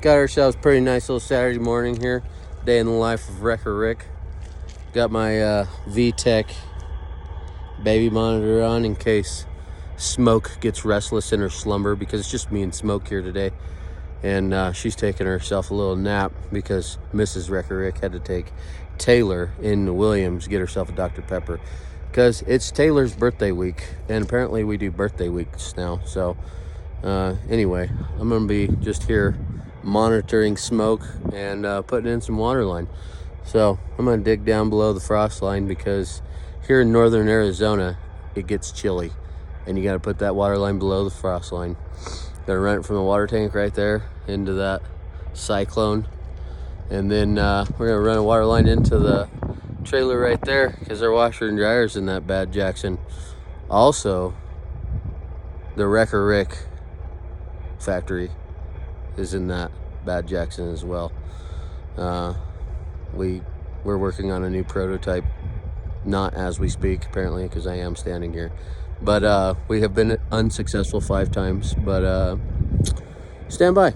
Got ourselves a pretty nice little Saturday morning here. Day in the life of Wrecker Rick. Got my VTech baby monitor on in case Smoke gets restless in her slumber, because it's just me and Smoke here today. And she's taking herself a little nap because Mrs. Wrecker Rick had to take Taylor into Williams, get herself a Dr. Pepper, because it's Taylor's birthday week, and apparently we do birthday weeks now. So anyway, I'm gonna be just here monitoring Smoke and putting in some water line. So I'm gonna dig down below the frost line, because here in northern Arizona it gets chilly and you got to put that water line below the frost line. Gonna run it from the water tank right there into that cyclone, and then we're gonna run a water line into the trailer right there, because our washer and dryer's in that Bad Jackson. Also, the Wrecker Rick factory is in that Bad Jackson as well. We're working on a new prototype, not as we speak apparently, because I am standing here, but we have been unsuccessful 5 times. But stand by.